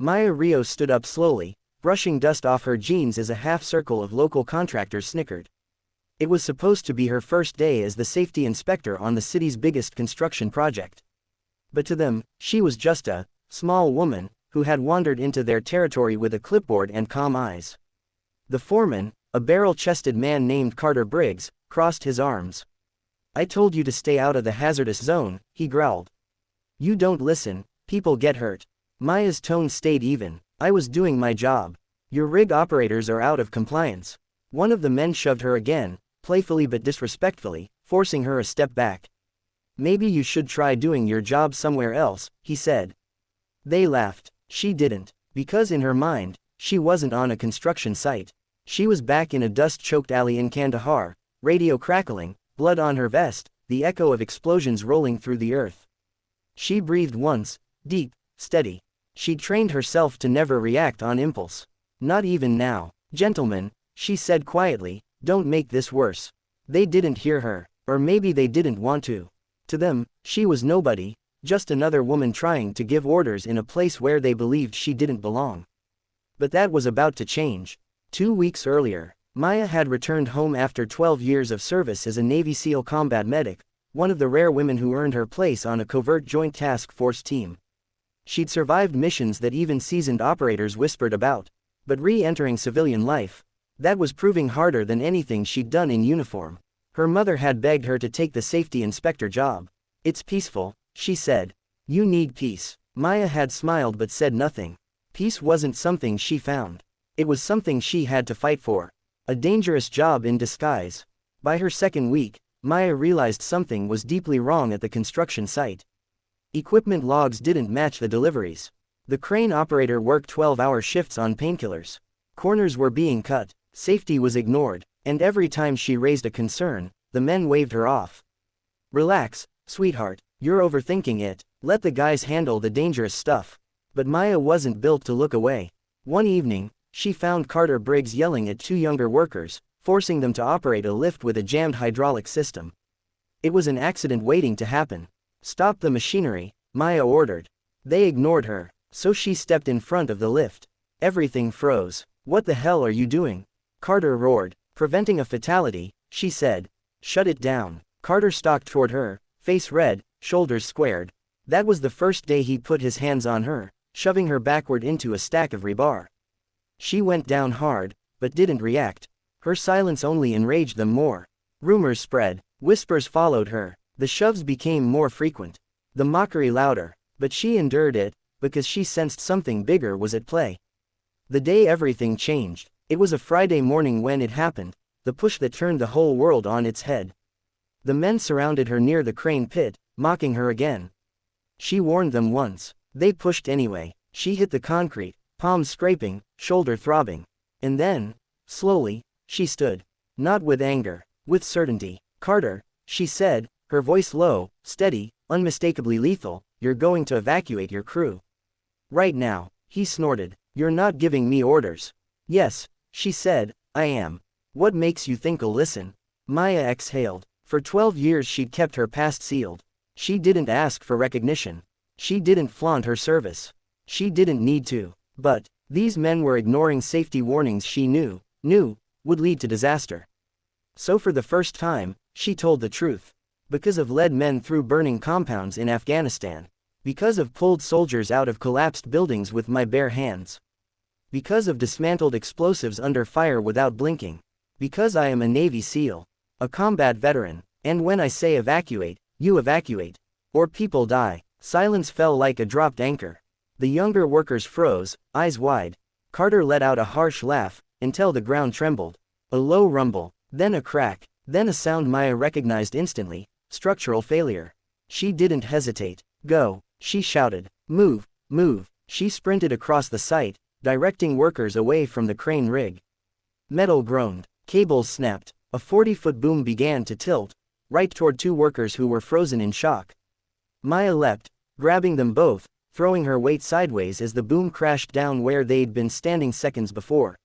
Maya Rios stood up slowly, brushing dust off her jeans as a half-circle of local contractors snickered. It was supposed to be her first day as the safety inspector on the city's biggest construction project. But to them, she was just a small woman who had wandered into their territory with a clipboard and calm eyes. The foreman, a barrel-chested man named Carter Briggs, crossed his arms. "I told you to stay out of the hazardous zone," he growled. "You don't listen, people get hurt." Maya's tone stayed even. "I was doing my job. Your rig operators are out of compliance." One of the men shoved her again, playfully but disrespectfully, forcing her a step back. "Maybe you should try doing your job somewhere else," he said. They laughed. She didn't. Because in her mind, she wasn't on a construction site. She was back in a dust-choked alley in Kandahar, radio crackling, blood on her vest, the echo of explosions rolling through the earth. She breathed once, deep, steady. She'd trained herself to never react on impulse. Not even now. "Gentlemen," she said quietly, "don't make this worse." They didn't hear her. Or maybe they didn't want to. To them, she was nobody, just another woman trying to give orders in a place where they believed she didn't belong. But that was about to change. 2 weeks earlier, Maya had returned home after 12 years of service as a Navy SEAL combat medic, one of the rare women who earned her place on a covert joint task force team. She'd survived missions that even seasoned operators whispered about, but re-entering civilian life, that was proving harder than anything she'd done in uniform. Her mother had begged her to take the safety inspector job. "It's peaceful," she said. "You need peace." Maya had smiled but said nothing. Peace wasn't something she found. It was something she had to fight for. A dangerous job in disguise. By her second week, Maya realized something was deeply wrong at the construction site. Equipment logs didn't match the deliveries. The crane operator worked 12-hour shifts on painkillers. Corners were being cut, safety was ignored, and every time she raised a concern, the men waved her off. "Relax, sweetheart, you're overthinking it. Let the guys handle the dangerous stuff." But Maya wasn't built to look away. One evening, she found Carter Briggs yelling at 2 younger workers, forcing them to operate a lift with a jammed hydraulic system. It was an accident waiting to happen. "Stop the machinery," Maya ordered. They ignored her, so she stepped in front of the lift. Everything froze. "What the hell are you doing?" Carter roared. "Preventing a fatality," she said. "Shut it down." Carter stalked toward her, face red, shoulders squared. That was the first day he put his hands on her, shoving her backward into a stack of rebar. She went down hard, but didn't react. Her silence only enraged them more. Rumors spread. Whispers followed her. The shoves became more frequent. The mockery louder. But she endured it, because she sensed something bigger was at play. The day everything changed. It was a Friday morning when it happened, the push that turned the whole world on its head. The men surrounded her near the crane pit, mocking her again. She warned them once. They pushed anyway. She hit the concrete, palms scraping, shoulder throbbing. And then, slowly, she stood. Not with anger, with certainty. "Carter," she said, her voice low, steady, unmistakably lethal, "you're going to evacuate your crew. Right now." He snorted. "You're not giving me orders." "Yes," she said, "I am." "What makes you think I'll listen?" Maya exhaled. For 12 years she'd kept her past sealed. She didn't ask for recognition. She didn't flaunt her service. She didn't need to. But these men were ignoring safety warnings she knew would lead to disaster. So for the first time, she told the truth. Because of led men through burning compounds in Afghanistan. Because of pulled soldiers out of collapsed buildings with my bare hands. Because of dismantled explosives under fire without blinking. Because I am a Navy SEAL. A combat veteran. And when I say evacuate, you evacuate. Or people die. Silence fell like a dropped anchor. The younger workers froze, eyes wide. Carter let out a harsh laugh, until the ground trembled. A low rumble, then a crack, then a sound Maya recognized instantly. Structural failure. She didn't hesitate. "Go," she shouted. "Move, move." She sprinted across the site, directing workers away from the crane rig. Metal groaned. Cables snapped. A 40-foot boom began to tilt, right toward 2 workers who were frozen in shock. Maya leapt, grabbing them both, throwing her weight sideways as the boom crashed down where they'd been standing seconds before.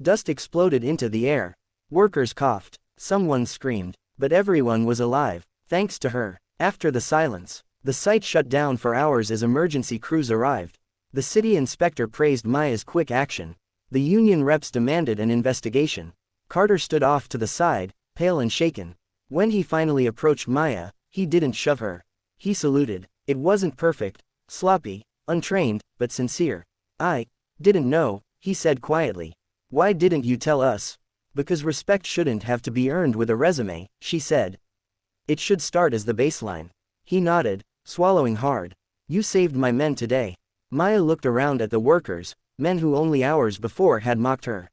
Dust exploded into the air. Workers coughed. Someone screamed. But everyone was alive, thanks to her. After the silence, the site shut down for hours as emergency crews arrived. The city inspector praised Maya's quick action. The union reps demanded an investigation. Carter stood off to the side, pale and shaken. When he finally approached Maya, he didn't shove her. He saluted. It wasn't perfect, sloppy, untrained, but sincere. "I didn't know," he said quietly. "Why didn't you tell us?" "Because respect shouldn't have to be earned with a resume," she said. "It should start as the baseline." He nodded, swallowing hard. "You saved my men today." Maya looked around at the workers, men who only hours before had mocked her.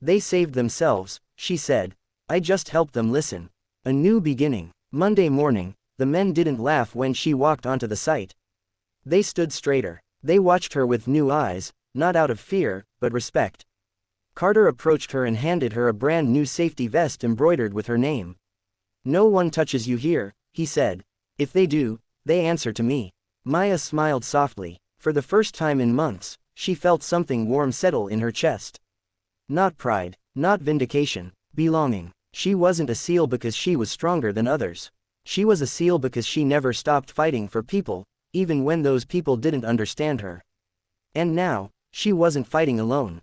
"They saved themselves," she said. "I just helped them listen." A new beginning. Monday morning, the men didn't laugh when she walked onto the site. They stood straighter. They watched her with new eyes, not out of fear, but respect. Carter approached her and handed her a brand new safety vest embroidered with her name. "No one touches you here," he said. "If they do, they answer to me." Maya smiled softly. For the first time in months, she felt something warm settle in her chest. Not pride, not vindication, belonging. She wasn't a SEAL because she was stronger than others. She was a SEAL because she never stopped fighting for people, even when those people didn't understand her. And now, she wasn't fighting alone.